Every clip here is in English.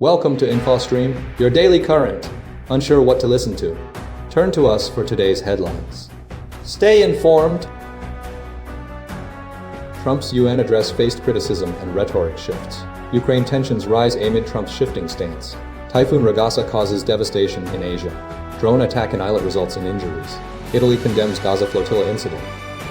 Welcome to InfoStream, your daily current. Unsure what to listen to? Turn to us for today's headlines. Stay informed. Trump's UN address faced criticism and rhetoric shifts. Ukraine tensions rise amid Trump's shifting stance. Typhoon Ragasa causes devastation in Asia. Drone attack in Eilat results in injuries. Italy condemns Gaza Flotilla incident.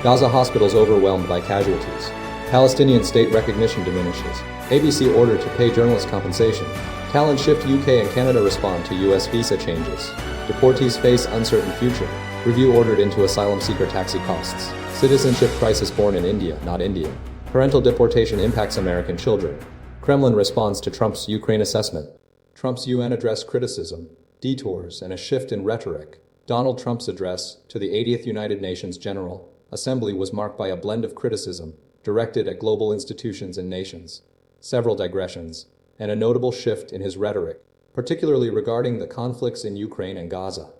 Gaza hospitals overwhelmed by casualties. Palestinian state recognition diminishes. ABC ordered to pay journalists compensation. Talent shift. UK and Canada respond to US visa changes. Deportees face uncertain future. Review ordered into asylum seeker taxi costs. Citizenship crisis born in India, not India. Parental deportation impacts American children. Kremlin responds to Trump's Ukraine assessment. Trump's UN address criticism, detours, and a shift in rhetoric. Donald Trump's address to the 80th United Nations General Assembly was marked by a blend of criticism directed at global institutions and nations, several digressions, and a notable shift in his rhetoric, particularly regarding the conflicts in Ukraine and Gaza.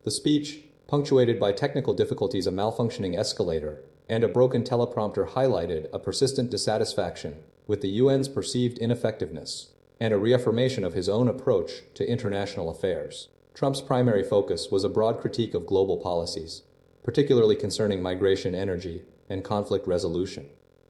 The speech, punctuated by technical difficulties, a malfunctioning escalator, and a broken teleprompter, highlighted a persistent dissatisfaction with the UN's perceived ineffectiveness and a reaffirmation of his own approach to international affairs. Trump's primary focus was a broad critique of global policies, particularly concerning migration, energy, and conflict resolution.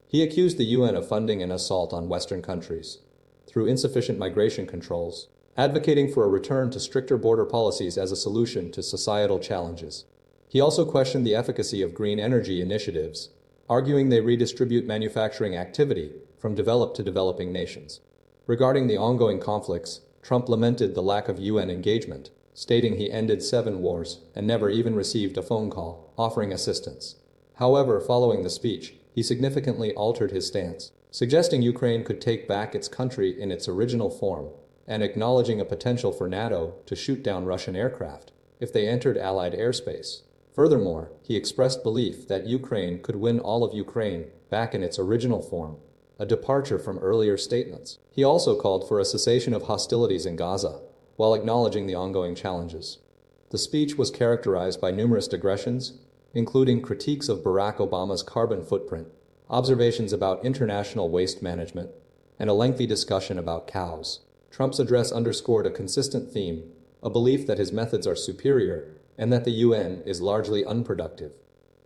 He accused the UN of funding an assault on Western countries through insufficient migration controls, advocating for a return to stricter border policies as a solution to societal challenges. He also questioned the efficacy of green energy initiatives, arguing they redistribute manufacturing activity from developed to developing nations. Regarding the ongoing conflicts, Trump lamented the lack of UN engagement, stating he ended 7 wars and never even received a phone call offering assistance. However, following the speech, he significantly altered his stance, suggesting Ukraine could take back its country in its original form and acknowledging a potential for NATO to shoot down Russian aircraft if they entered Allied airspace. Furthermore, he expressed belief that Ukraine could win all of Ukraine back in its original form, a departure from earlier statements. He also called for a cessation of hostilities in Gaza, while acknowledging the ongoing challenges. The speech was characterized by numerous digressions, including critiques of Barack Obama's carbon footprint, observations about international waste management, and a lengthy discussion about cows. Trump's address underscored a consistent theme, a belief that his methods are superior and that the UN is largely unproductive.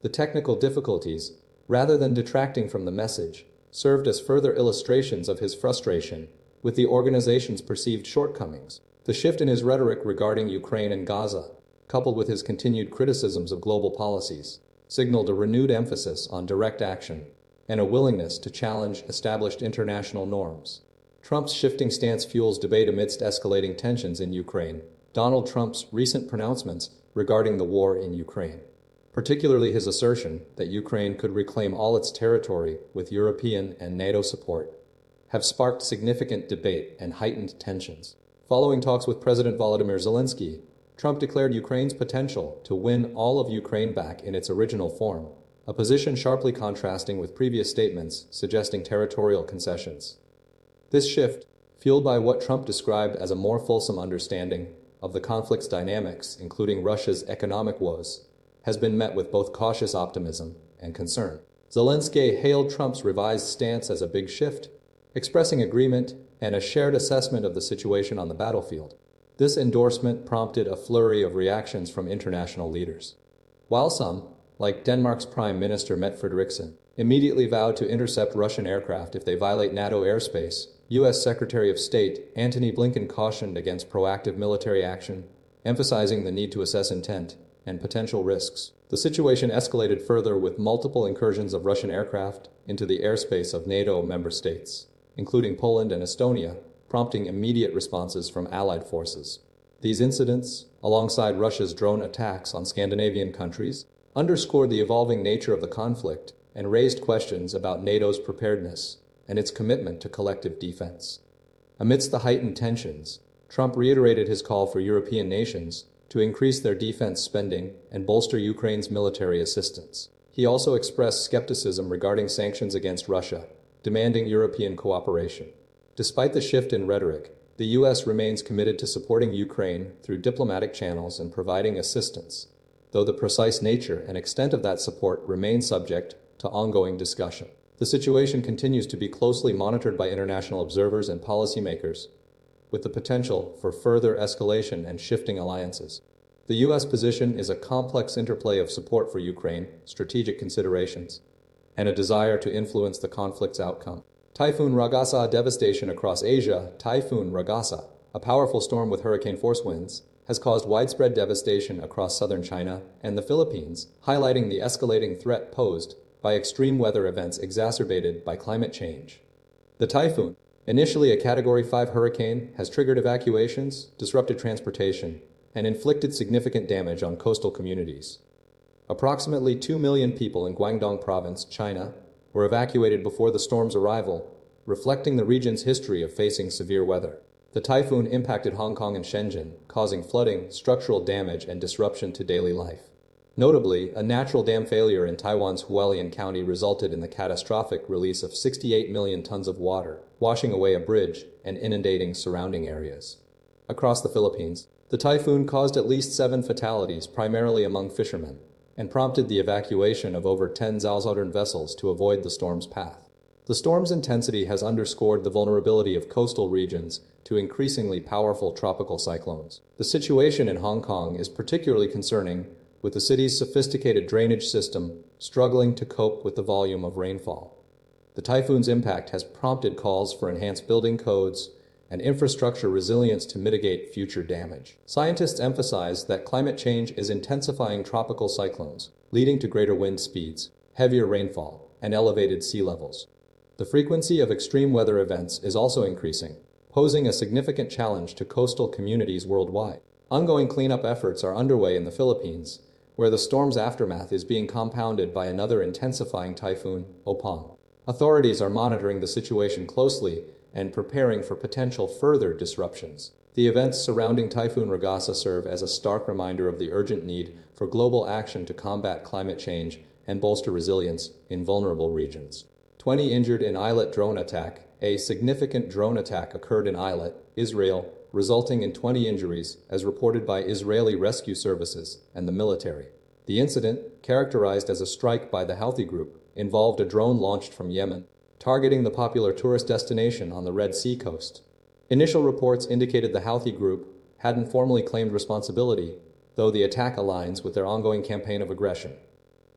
The technical difficulties, rather than detracting from the message, served as further illustrations of his frustration with the organization's perceived shortcomings. The shift in his rhetoric regarding Ukraine and Gaza, coupled with his continued criticisms of global policies, signaled a renewed emphasis on direct action and a willingness to challenge established international norms. Trump's shifting stance fuels debate amidst escalating tensions in Ukraine. Donald Trump's recent pronouncements regarding the war in Ukraine, particularly his assertion that Ukraine could reclaim all its territory with European and NATO support, have sparked significant debate and heightened tensions. Following talks with President Volodymyr Zelensky, Trump declared Ukraine's potential to win all of Ukraine back in its original form, a position sharply contrasting with previous statements suggesting territorial concessions. This shift, fueled by what Trump described as a more fulsome understanding of the conflict's dynamics, including Russia's economic woes, has been met with both cautious optimism and concern. Zelensky hailed Trump's revised stance as a big shift, expressing agreement and a shared assessment of the situation on the battlefield. This endorsement prompted a flurry of reactions from international leaders. While some, like Denmark's Prime Minister Mette Frederiksen, immediately vowed to intercept Russian aircraft if they violate NATO airspace, U.S. Secretary of State Antony Blinken cautioned against proactive military action, emphasizing the need to assess intent and potential risks. The situation escalated further with multiple incursions of Russian aircraft into the airspace of NATO member states, including Poland and Estonia, prompting immediate responses from Allied forces. These incidents, alongside Russia's drone attacks on Scandinavian countries, underscored the evolving nature of the conflict and raised questions about NATO's preparedness and its commitment to collective defense. Amidst the heightened tensions, Trump reiterated his call for European nations to increase their defense spending and bolster Ukraine's military assistance. He also expressed skepticism regarding sanctions against Russia, demanding European cooperation. Despite the shift in rhetoric, the U.S. remains committed to supporting Ukraine through diplomatic channels and providing assistance, though the precise nature and extent of that support remain subject to ongoing discussion. The situation continues to be closely monitored by international observers and policymakers, with the potential for further escalation and shifting alliances. The U.S. position is a complex interplay of support for Ukraine, strategic considerations, and a desire to influence the conflict's outcome. Typhoon Ragasa devastation across Asia. Typhoon Ragasa, a powerful storm with hurricane force winds, has caused widespread devastation across southern China and the Philippines, highlighting the escalating threat posed by extreme weather events exacerbated by climate change. The typhoon, initially a Category 5 hurricane, has triggered evacuations, disrupted transportation, and inflicted significant damage on coastal communities. Approximately 2 million people in Guangdong Province, China, were evacuated before the storm's arrival, reflecting the region's history of facing severe weather. The typhoon impacted Hong Kong and Shenzhen, causing flooding, structural damage, and disruption to daily life. Notably, a natural dam failure in Taiwan's Hualien County resulted in the catastrophic release of 68 million tons of water, washing away a bridge and inundating surrounding areas. Across the Philippines, the typhoon caused at least 7 fatalities, primarily among fishermen, and prompted the evacuation of over 10 southern vessels to avoid the storm's path. The storm's intensity has underscored the vulnerability of coastal regions to increasingly powerful tropical cyclones. The situation in Hong Kong is particularly concerning, with the city's sophisticated drainage system struggling to cope with the volume of rainfall. The typhoon's impact has prompted calls for enhanced building codes and infrastructure resilience to mitigate future damage. Scientists emphasize that climate change is intensifying tropical cyclones, leading to greater wind speeds, heavier rainfall, and elevated sea levels. The frequency of extreme weather events is also increasing, posing a significant challenge to coastal communities worldwide. Ongoing cleanup efforts are underway in the Philippines, where the storm's aftermath is being compounded by another intensifying typhoon, Opang. Authorities are monitoring the situation closely and preparing for potential further disruptions. The events surrounding Typhoon Ragasa serve as a stark reminder of the urgent need for global action to combat climate change and bolster resilience in vulnerable regions. 20 injured in Eilat drone attack. A significant drone attack occurred in Eilat, Israel, resulting in 20 injuries, as reported by Israeli rescue services and the military. The incident, characterized as a strike by the Houthi group, involved a drone launched from Yemen, targeting the popular tourist destination on the Red Sea coast. Initial reports indicated the Houthi group hadn't formally claimed responsibility, though the attack aligns with their ongoing campaign of aggression.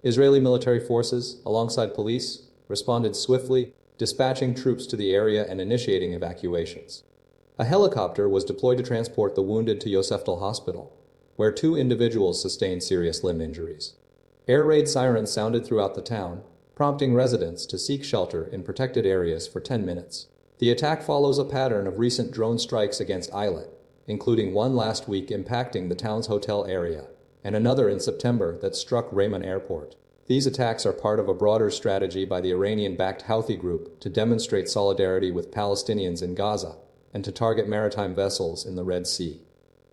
Israeli military forces, alongside police, responded swiftly, dispatching troops to the area and initiating evacuations. A helicopter was deployed to transport the wounded to Yoseftal Hospital, where 2 individuals sustained serious limb injuries. Air raid sirens sounded throughout the town, prompting residents to seek shelter in protected areas for 10 minutes. The attack follows a pattern of recent drone strikes against Eilat, including one last week impacting the town's hotel area, and another in September that struck Rayman Airport. These attacks are part of a broader strategy by the Iranian-backed Houthi group to demonstrate solidarity with Palestinians in Gaza and to target maritime vessels in the Red Sea.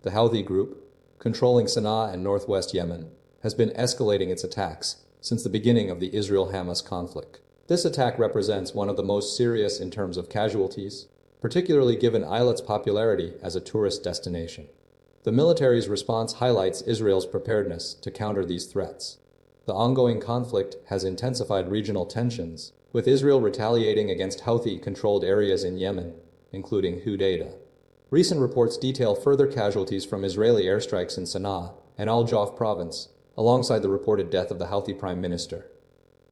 The Houthi group, controlling Sana'a and northwest Yemen, has been escalating its attacks since the beginning of the Israel-Hamas conflict. This attack represents one of the most serious in terms of casualties, particularly given Eilat's popularity as a tourist destination. The military's response highlights Israel's preparedness to counter these threats. The ongoing conflict has intensified regional tensions, with Israel retaliating against Houthi-controlled areas in Yemen, including Hudaydah. Recent reports detail further casualties from Israeli airstrikes in Sana'a and Al-Jawf province, alongside the reported death of the Houthi prime minister.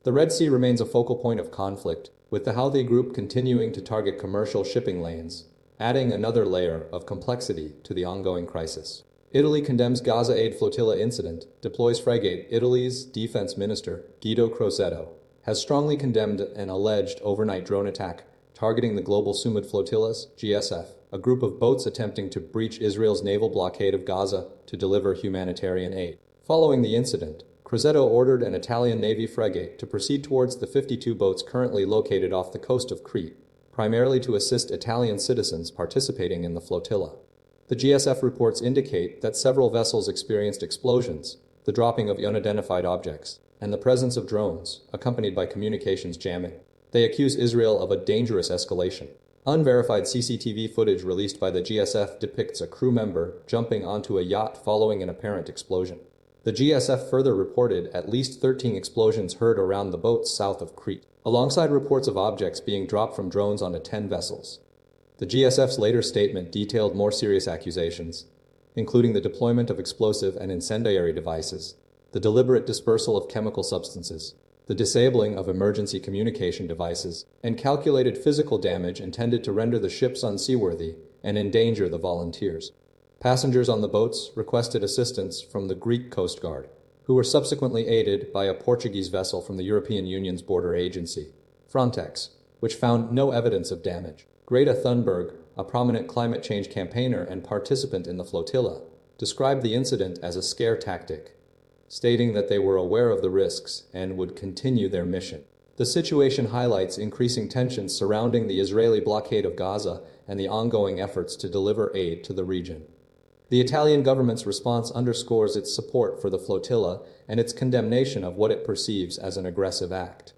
The Red Sea remains a focal point of conflict, with the Houthi group continuing to target commercial shipping lanes, adding another layer of complexity to the ongoing crisis. Italy condemns Gaza aid flotilla incident, deploys Frigate. Italy's defense minister, Guido Crosetto, has strongly condemned an alleged overnight drone attack targeting the global Sumud flotillas, GSF, a group of boats attempting to breach Israel's naval blockade of Gaza to deliver humanitarian aid. Following the incident, Crosetto ordered an Italian Navy frigate to proceed towards the 52 boats currently located off the coast of Crete, primarily to assist Italian citizens participating in the flotilla. The GSF reports indicate that several vessels experienced explosions, the dropping of unidentified objects, and the presence of drones, accompanied by communications jamming. They accuse Israel of a dangerous escalation. Unverified CCTV footage released by the GSF depicts a crew member jumping onto a yacht following an apparent explosion. The GSF further reported at least 13 explosions heard around the boats south of Crete, alongside reports of objects being dropped from drones onto 10 vessels. The GSF's later statement detailed more serious accusations, including the deployment of explosive and incendiary devices, the deliberate dispersal of chemical substances, the disabling of emergency communication devices, and calculated physical damage intended to render the ships unseaworthy and endanger the volunteers. Passengers on the boats requested assistance from the Greek Coast Guard, who were subsequently aided by a Portuguese vessel from the European Union's border agency, Frontex, which found no evidence of damage. Greta Thunberg, a prominent climate change campaigner and participant in the flotilla, described the incident as a scare tactic, stating that they were aware of the risks and would continue their mission. The situation highlights increasing tensions surrounding the Israeli blockade of Gaza and the ongoing efforts to deliver aid to the region. The Italian government's response underscores its support for the flotilla and its condemnation of what it perceives as an aggressive act.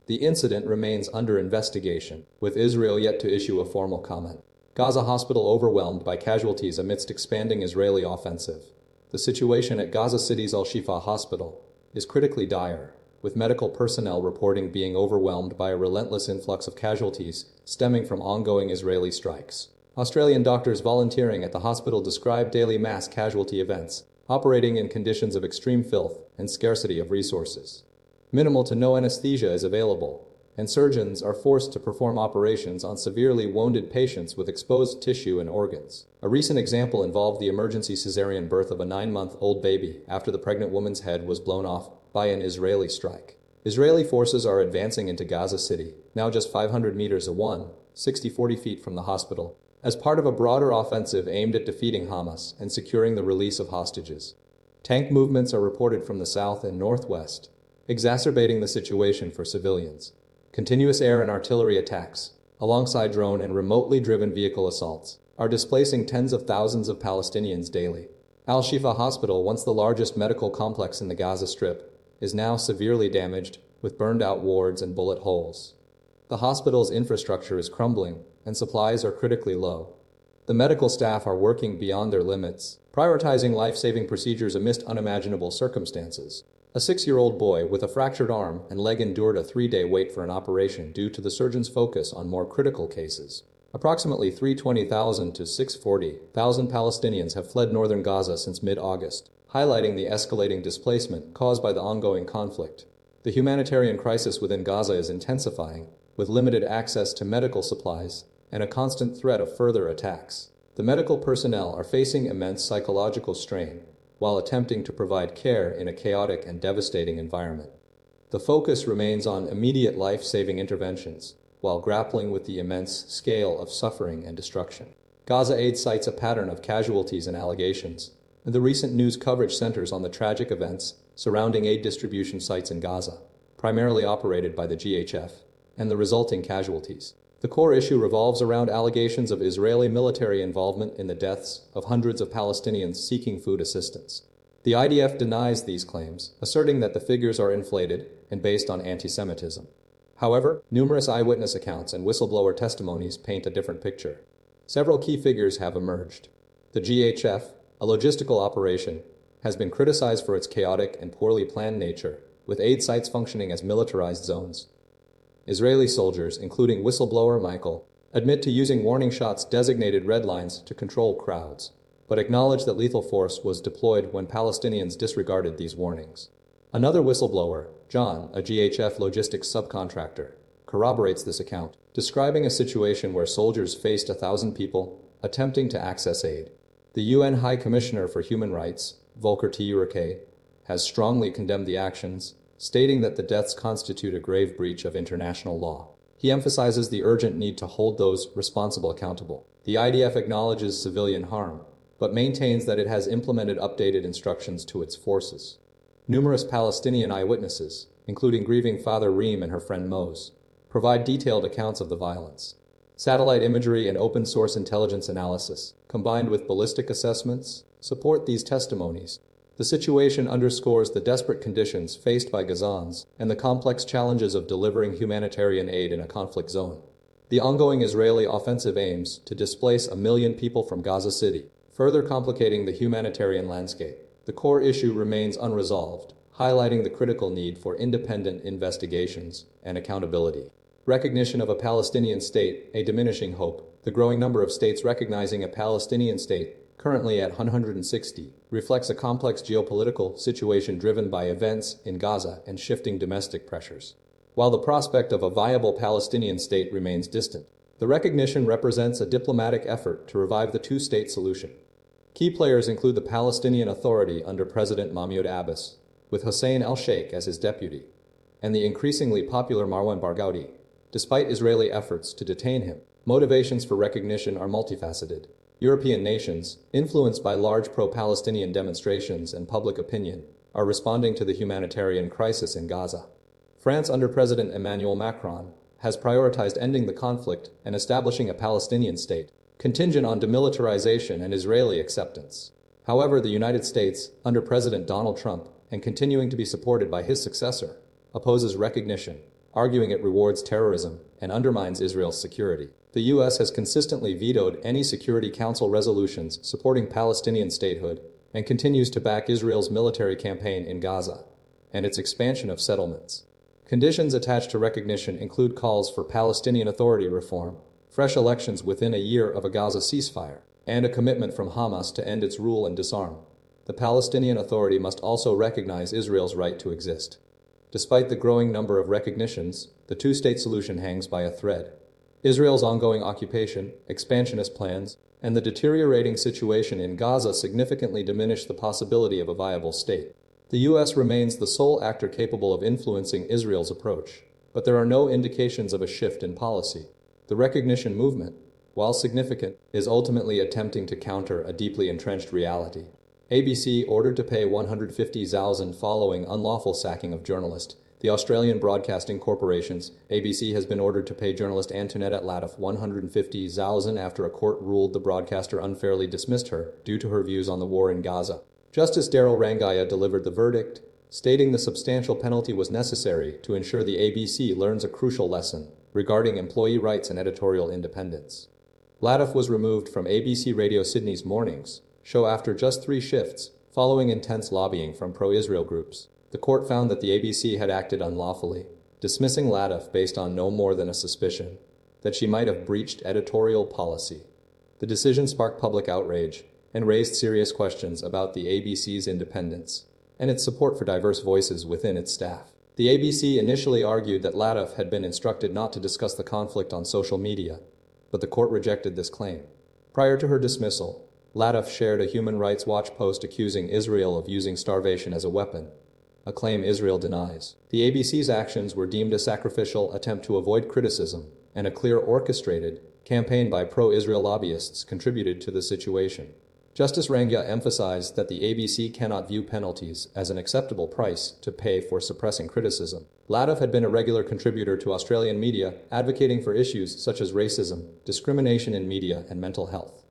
The incident remains under investigation, with Israel yet to issue a formal comment. Gaza hospital overwhelmed by casualties amidst expanding Israeli offensive. The situation at Gaza City's Al-Shifa hospital is critically dire, with medical personnel reporting being overwhelmed by a relentless influx of casualties stemming from ongoing Israeli strikes. Australian doctors volunteering at the hospital describe daily mass casualty events, operating in conditions of extreme filth and scarcity of resources. Minimal to no anesthesia is available, and surgeons are forced to perform operations on severely wounded patients with exposed tissue and organs. A recent example involved the emergency cesarean birth of a 9-month-old baby after the pregnant woman's head was blown off by an Israeli strike. Israeli forces are advancing into Gaza City, now just 500 meters away, 40 feet from the hospital, as part of a broader offensive aimed at defeating Hamas and securing the release of hostages. Tank movements are reported from the south and northwest, exacerbating the situation for civilians. Continuous air and artillery attacks, alongside drone and remotely driven vehicle assaults, are displacing tens of thousands of Palestinians daily. Al-Shifa Hospital, once the largest medical complex in the Gaza Strip, is now severely damaged, with burned-out wards and bullet holes. The hospital's infrastructure is crumbling, and supplies are critically low. The medical staff are working beyond their limits, prioritizing life-saving procedures amidst unimaginable circumstances. A 6-year-old boy with a fractured arm and leg endured a 3-day wait for an operation due to the surgeon's focus on more critical cases. Approximately 320,000 to 640,000 Palestinians have fled northern Gaza since mid-August, highlighting the escalating displacement caused by the ongoing conflict. The humanitarian crisis within Gaza is intensifying, with limited access to medical supplies and a constant threat of further attacks. The medical personnel are facing immense psychological strain while attempting to provide care in a chaotic and devastating environment. The focus remains on immediate life-saving interventions, while grappling with the immense scale of suffering and destruction. Gaza Aid cites a pattern of casualties and allegations, and the recent news coverage centers on the tragic events surrounding aid distribution sites in Gaza, primarily operated by the GHF, and the resulting casualties. The core issue revolves around allegations of Israeli military involvement in the deaths of hundreds of Palestinians seeking food assistance. The IDF denies these claims, asserting that the figures are inflated and based on anti-Semitism. However, numerous eyewitness accounts and whistleblower testimonies paint a different picture. Several key figures have emerged. The GHF, a logistical operation, has been criticized for its chaotic and poorly planned nature, with aid sites functioning as militarized zones. Israeli soldiers, including whistleblower Michael, admit to using warning shots designated red lines to control crowds, but acknowledge that lethal force was deployed when Palestinians disregarded these warnings. Another whistleblower, John, a GHF logistics subcontractor, corroborates this account, describing a situation where soldiers faced 1,000 people attempting to access aid. The UN High Commissioner for Human Rights, Volker Turk, has strongly condemned the actions, stating that the deaths constitute a grave breach of international law. He emphasizes the urgent need to hold those responsible accountable. The IDF acknowledges civilian harm, but maintains that it has implemented updated instructions to its forces. Numerous Palestinian eyewitnesses, including grieving Father Reem and her friend Mose, provide detailed accounts of the violence. Satellite imagery and open-source intelligence analysis, combined with ballistic assessments, support these testimonies. The situation underscores the desperate conditions faced by Gazans and the complex challenges of delivering humanitarian aid in a conflict zone. The ongoing Israeli offensive aims to displace 1 million people from Gaza City, further complicating the humanitarian landscape. The core issue remains unresolved, highlighting the critical need for independent investigations and accountability. Recognition of a Palestinian state, a diminishing hope, The growing number of states recognizing a Palestinian state, currently at 160, reflects a complex geopolitical situation driven by events in Gaza and shifting domestic pressures. While the prospect of a viable Palestinian state remains distant, the recognition represents a diplomatic effort to revive the two-state solution. Key players include the Palestinian Authority under President Mahmoud Abbas, with Hussein el-Sheikh as his deputy, and the increasingly popular Marwan Barghouti, despite Israeli efforts to detain him. Motivations for recognition are multifaceted. European nations, influenced by large pro-Palestinian demonstrations and public opinion, are responding to the humanitarian crisis in Gaza. France under President Emmanuel Macron has prioritized ending the conflict and establishing a Palestinian state, contingent on demilitarization and Israeli acceptance. However, the United States, under President Donald Trump, and continuing to be supported by his successor, opposes recognition, arguing it rewards terrorism and undermines Israel's security. The U.S. has consistently vetoed any Security Council resolutions supporting Palestinian statehood and continues to back Israel's military campaign in Gaza and its expansion of settlements. Conditions attached to recognition include calls for Palestinian Authority reform, fresh elections within a year of a Gaza ceasefire, and a commitment from Hamas to end its rule and disarm. The Palestinian Authority must also recognize Israel's right to exist. Despite the growing number of recognitions, the two-state solution hangs by a thread. Israel's ongoing occupation, expansionist plans, and the deteriorating situation in Gaza significantly diminish the possibility of a viable state. The U.S. remains the sole actor capable of influencing Israel's approach, but there are no indications of a shift in policy. The recognition movement, while significant, is ultimately attempting to counter a deeply entrenched reality. ABC ordered to pay $150,000 following unlawful sacking of journalist. The Australian Broadcasting Corporation's ABC has been ordered to pay journalist Antoinette Eilat $150,000 after a court ruled the broadcaster unfairly dismissed her due to her views on the war in Gaza. Justice Daryl Rangaya delivered the verdict, stating the substantial penalty was necessary to ensure the ABC learns a crucial lesson regarding employee rights and editorial independence. Latif was removed from ABC Radio Sydney's Mornings show after just 3 shifts, following intense lobbying from pro-Israel groups. The court found that the ABC had acted unlawfully, dismissing Latif based on no more than a suspicion that she might have breached editorial policy. The decision sparked public outrage and raised serious questions about the ABC's independence and its support for diverse voices within its staff. The ABC initially argued that Latif had been instructed not to discuss the conflict on social media, but the court rejected this claim. Prior to her dismissal, Latif shared a Human Rights Watch post accusing Israel of using starvation as a weapon, a claim Israel denies. The ABC's actions were deemed a sacrificial attempt to avoid criticism, and a clear orchestrated campaign by pro-Israel lobbyists contributed to the situation. Justice Rangya emphasized that the ABC cannot view penalties as an acceptable price to pay for suppressing criticism. Latif had been a regular contributor to Australian media, advocating for issues such as racism, discrimination in media, and mental health.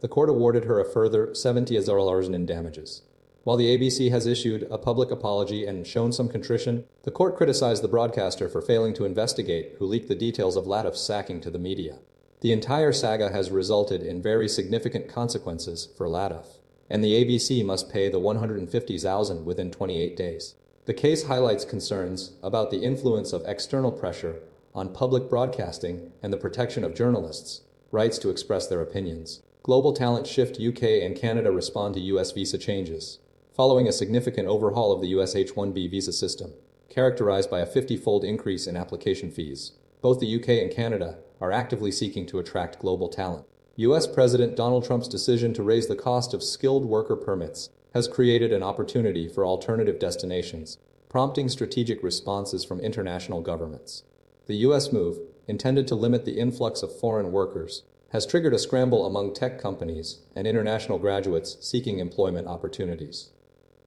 The court awarded her a further $70,000 in damages. While the ABC has issued a public apology and shown some contrition, the court criticized the broadcaster for failing to investigate who leaked the details of Latif's sacking to the media. The entire saga has resulted in very significant consequences for Latif, and the ABC must pay the $150,000 within 28 days. The case highlights concerns about the influence of external pressure on public broadcasting and the protection of journalists' rights to express their opinions. Global talent shift. UK and Canada respond to US visa changes, following a significant overhaul of the US H-1B visa system, characterized by a 50-fold increase in application fees. Both the UK and Canada are actively seeking to attract global talent. US President Donald Trump's decision to raise the cost of skilled worker permits has created an opportunity for alternative destinations, prompting strategic responses from international governments. The US move, intended to limit the influx of foreign workers, has triggered a scramble among tech companies and international graduates seeking employment opportunities.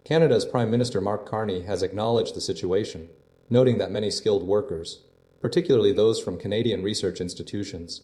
Canada's Prime Minister Mark Carney has acknowledged the situation, noting that many skilled workers, particularly those from Canadian research institutions,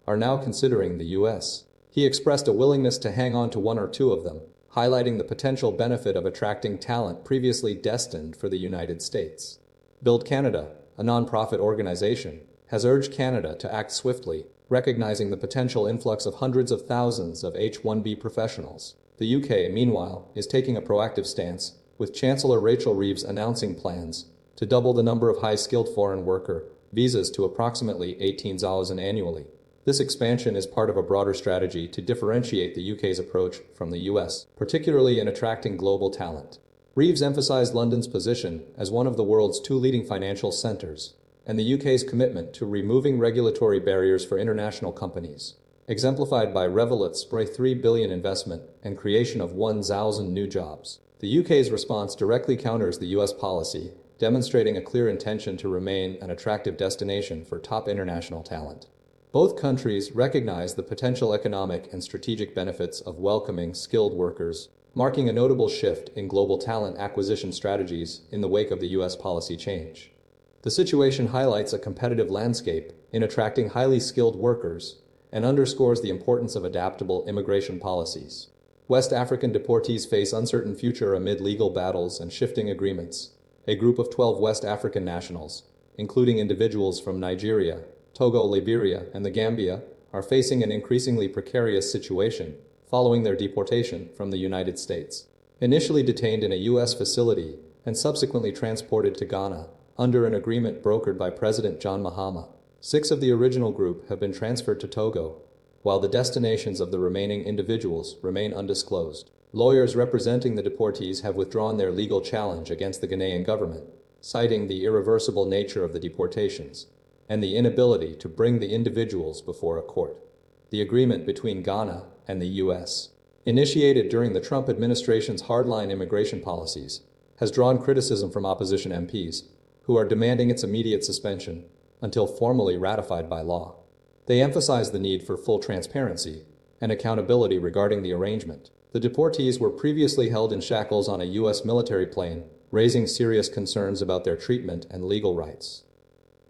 are now considering the U.S. He expressed a willingness to hang on to 1 or 2 of them, highlighting the potential benefit of attracting talent previously destined for the United States. Build Canada, a non-profit organization, has urged Canada to act swiftly, recognizing the potential influx of hundreds of thousands of H-1B professionals. The UK, meanwhile, is taking a proactive stance, with Chancellor Rachel Reeves announcing plans to double the number of high-skilled foreign worker visas to approximately 18,000 annually. This expansion is part of a broader strategy to differentiate the UK's approach from the US, particularly in attracting global talent. Reeves emphasized London's position as one of the world's two leading financial centers, and the UK's commitment to removing regulatory barriers for international companies, exemplified by Revolut's $3 billion investment and creation of 1,000 new jobs. The UK's response directly counters the US policy, demonstrating a clear intention to remain an attractive destination for top international talent. Both countries recognize the potential economic and strategic benefits of welcoming skilled workers, marking a notable shift in global talent acquisition strategies in the wake of the US policy change. The situation highlights a competitive landscape in attracting highly skilled workers and underscores the importance of adaptable immigration policies. West African deportees face uncertain future amid legal battles and shifting agreements. A group of 12 West African nationals, including individuals from Nigeria, Togo, Liberia, and the Gambia, are facing an increasingly precarious situation following their deportation from the United States. Initially detained in a U.S. facility and subsequently transported to Ghana under an agreement brokered by President John Mahama, 6 of the original group have been transferred to Togo, while the destinations of the remaining individuals remain undisclosed. Lawyers representing the deportees have withdrawn their legal challenge against the Ghanaian government, citing the irreversible nature of the deportations and the inability to bring the individuals before a court. The agreement between Ghana and the U.S., initiated during the Trump administration's hardline immigration policies, has drawn criticism from opposition MPs, who are demanding its immediate suspension until formally ratified by law. They emphasize the need for full transparency and accountability regarding the arrangement. The deportees were previously held in shackles on a U.S. military plane, raising serious concerns about their treatment and legal rights.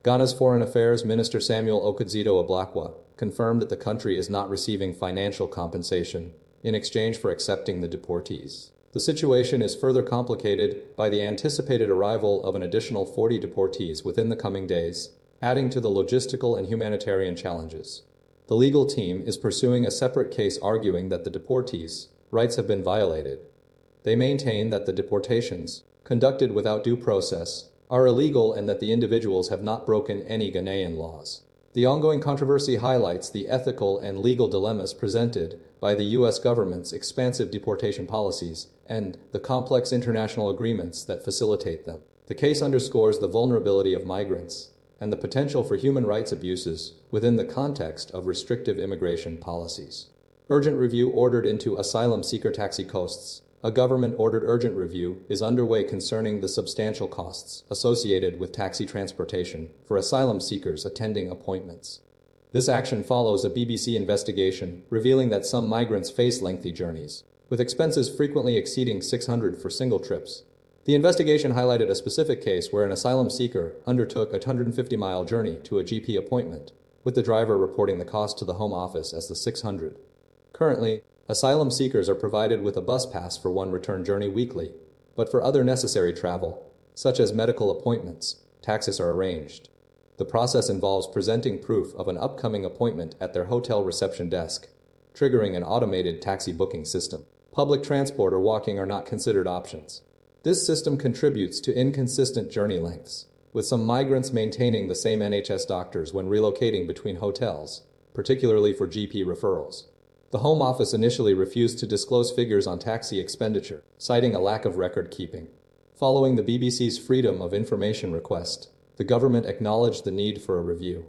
Ghana's Foreign Affairs Minister Samuel Okudzeto-Ablakwa confirmed that the country is not receiving financial compensation in exchange for accepting the deportees. The situation is further complicated by the anticipated arrival of an additional 40 deportees within the coming days, adding to the logistical and humanitarian challenges. The legal team is pursuing a separate case arguing that the deportees' rights have been violated. They maintain that the deportations, conducted without due process, are illegal and that the individuals have not broken any Ghanaian laws. The ongoing controversy highlights the ethical and legal dilemmas presented by the U.S. government's expansive deportation policies and the complex international agreements that facilitate them. The case underscores the vulnerability of migrants and the potential for human rights abuses within the context of restrictive immigration policies. Urgent review ordered into asylum seeker taxi costs. A government-ordered urgent review is underway concerning the substantial costs associated with taxi transportation for asylum seekers attending appointments. This action follows a BBC investigation revealing that some migrants face lengthy journeys, with expenses frequently exceeding $600 for single trips. The investigation highlighted a specific case where an asylum seeker undertook a 150-mile journey to a GP appointment, with the driver reporting the cost to the Home Office as the $600. Currently, asylum seekers are provided with a bus pass for one return journey weekly, but for other necessary travel, such as medical appointments, taxis are arranged. The process involves presenting proof of an upcoming appointment at their hotel reception desk, triggering an automated taxi booking system. Public transport or walking are not considered options. This system contributes to inconsistent journey lengths, with some migrants maintaining the same NHS doctors when relocating between hotels, particularly for GP referrals. The Home Office initially refused to disclose figures on taxi expenditure, citing a lack of record keeping. Following the BBC's Freedom of Information request, the government acknowledged the need for a review.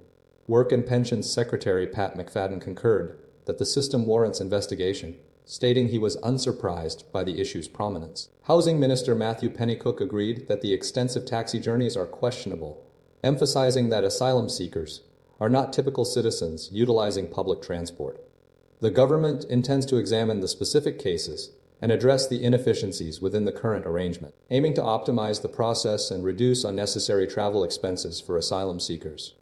Work and Pensions Secretary Pat McFadden concurred that the system warrants investigation, stating he was unsurprised by the issue's prominence. Housing Minister Matthew Pennycook agreed that the extensive taxi journeys are questionable, emphasizing that asylum seekers are not typical citizens utilizing public transport. The government intends to examine the specific cases and address the inefficiencies within the current arrangement, aiming to optimize the process and reduce unnecessary travel expenses for asylum seekers.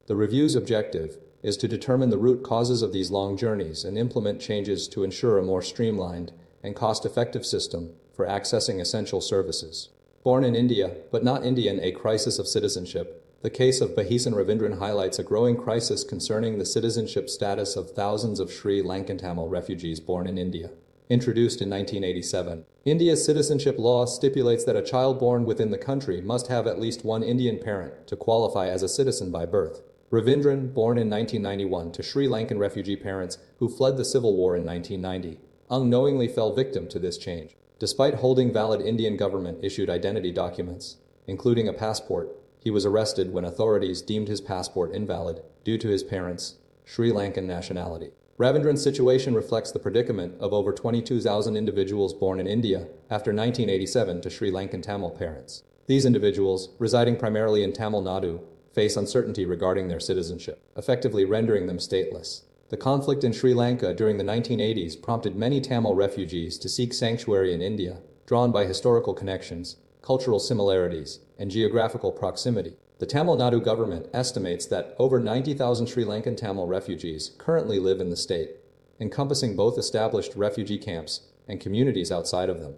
The review's objective is to determine the root causes of these long journeys and implement changes to ensure a more streamlined and cost-effective system for accessing essential services. Born in India, but not Indian, a crisis of citizenship. The case of Bahisan Ravindran highlights a growing crisis concerning the citizenship status of thousands of Sri Lankan Tamil refugees born in India. Introduced in 1987, India's citizenship law stipulates that a child born within the country must have at least one Indian parent to qualify as a citizen by birth. Ravindran, born in 1991 to Sri Lankan refugee parents who fled the civil war in 1990, unknowingly fell victim to this change. Despite holding valid Indian government-issued identity documents, including a passport, he was arrested when authorities deemed his passport invalid due to his parents' Sri Lankan nationality. Ravindran's situation reflects the predicament of over 22,000 individuals born in India after 1987 to Sri Lankan Tamil parents. These individuals, residing primarily in Tamil Nadu, face uncertainty regarding their citizenship, effectively rendering them stateless. The conflict in Sri Lanka during the 1980s prompted many Tamil refugees to seek sanctuary in India, drawn by historical connections, cultural similarities, and geographical proximity. The Tamil Nadu government estimates that over 90,000 Sri Lankan Tamil refugees currently live in the state, encompassing both established refugee camps and communities outside of them.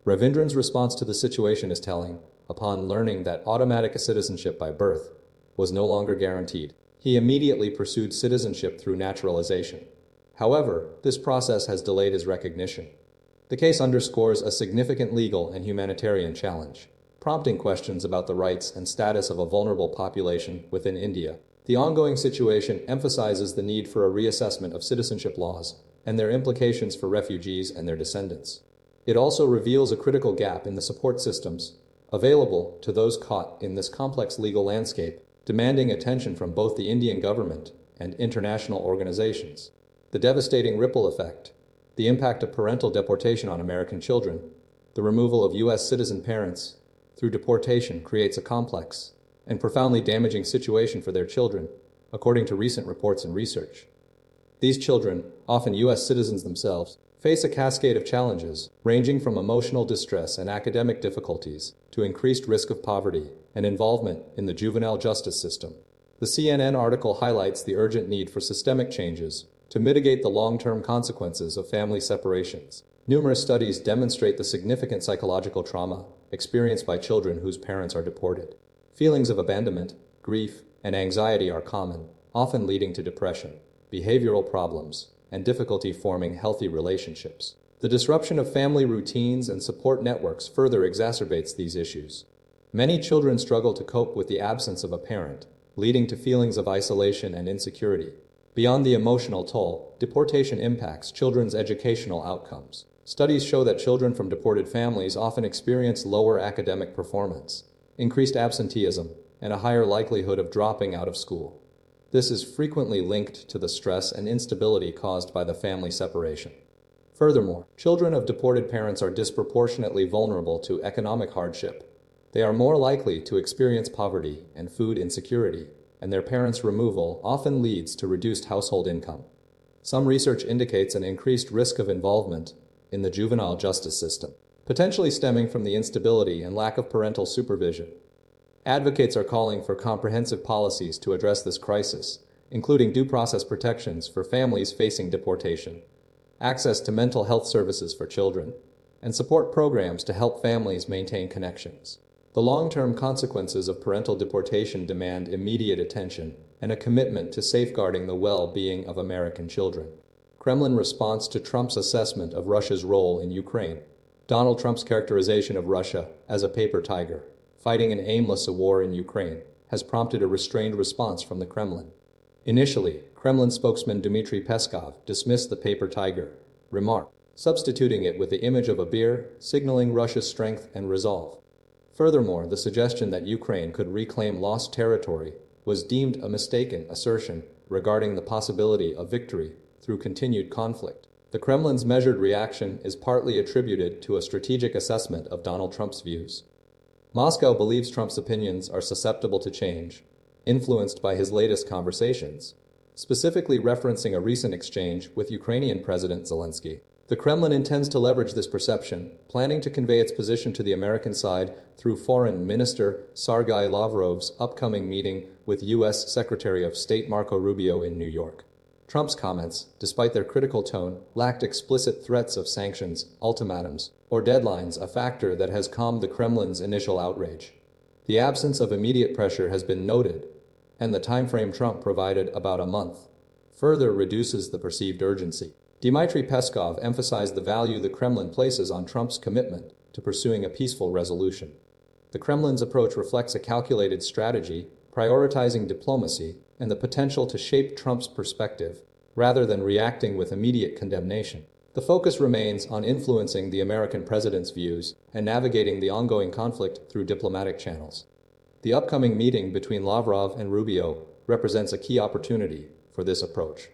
Ravindran's response to the situation is telling, upon learning that automatic citizenship by birth was no longer guaranteed. He immediately pursued citizenship through naturalization. However, this process has delayed his recognition. The case underscores a significant legal and humanitarian challenge, prompting questions about the rights and status of a vulnerable population within India. The ongoing situation emphasizes the need for a reassessment of citizenship laws and their implications for refugees and their descendants. It also reveals a critical gap in the support systems available to those caught in this complex legal landscape, demanding attention from both the Indian government and international organizations. The devastating ripple effect, the impact of parental deportation on American children, the removal of U.S. citizen parents through deportation creates a complex and profoundly damaging situation for their children, according to recent reports and research. These children, often U.S. citizens themselves, face a cascade of challenges, ranging from emotional distress and academic difficulties to increased risk of poverty and involvement in the juvenile justice system. The CNN article highlights the urgent need for systemic changes to mitigate the long-term consequences of family separations. Numerous studies demonstrate the significant psychological trauma experienced by children whose parents are deported. Feelings of abandonment, grief, and anxiety are common, often leading to depression, behavioral problems, and difficulty forming healthy relationships. The disruption of family routines and support networks further exacerbates these issues. Many children struggle to cope with the absence of a parent, leading to feelings of isolation and insecurity. Beyond the emotional toll, deportation impacts children's educational outcomes. Studies show that children from deported families often experience lower academic performance, increased absenteeism, and a higher likelihood of dropping out of school. This is frequently linked to the stress and instability caused by the family separation. Furthermore, children of deported parents are disproportionately vulnerable to economic hardship. They are more likely to experience poverty and food insecurity, and their parents' removal often leads to reduced household income. Some research indicates an increased risk of involvement in the juvenile justice system, potentially stemming from the instability and lack of parental supervision. Advocates are calling for comprehensive policies to address this crisis, including due process protections for families facing deportation, access to mental health services for children, and support programs to help families maintain connections. The long-term consequences of parental deportation demand immediate attention and a commitment to safeguarding the well-being of American children. Kremlin response to Trump's assessment of Russia's role in Ukraine. Donald Trump's characterization of Russia as a paper tiger, fighting an aimless war in Ukraine, has prompted a restrained response from the Kremlin. Initially, Kremlin spokesman Dmitry Peskov dismissed the paper tiger remark, substituting it with the image of a bear, signaling Russia's strength and resolve. Furthermore, the suggestion that Ukraine could reclaim lost territory was deemed a mistaken assertion regarding the possibility of victory through continued conflict. The Kremlin's measured reaction is partly attributed to a strategic assessment of Donald Trump's views. Moscow believes Trump's opinions are susceptible to change, influenced by his latest conversations, specifically referencing a recent exchange with Ukrainian President Zelensky. The Kremlin intends to leverage this perception, planning to convey its position to the American side through Foreign Minister Sergei Lavrov's upcoming meeting with U.S. Secretary of State Marco Rubio in New York. Trump's comments, despite their critical tone, lacked explicit threats of sanctions, ultimatums, or deadlines, a factor that has calmed the Kremlin's initial outrage. The absence of immediate pressure has been noted, and the timeframe Trump provided, about a month, further reduces the perceived urgency. Dmitry Peskov emphasized the value the Kremlin places on Trump's commitment to pursuing a peaceful resolution. The Kremlin's approach reflects a calculated strategy, prioritizing diplomacy and the potential to shape Trump's perspective, rather than reacting with immediate condemnation. The focus remains on influencing the American president's views and navigating the ongoing conflict through diplomatic channels. The upcoming meeting between Lavrov and Rubio represents a key opportunity for this approach.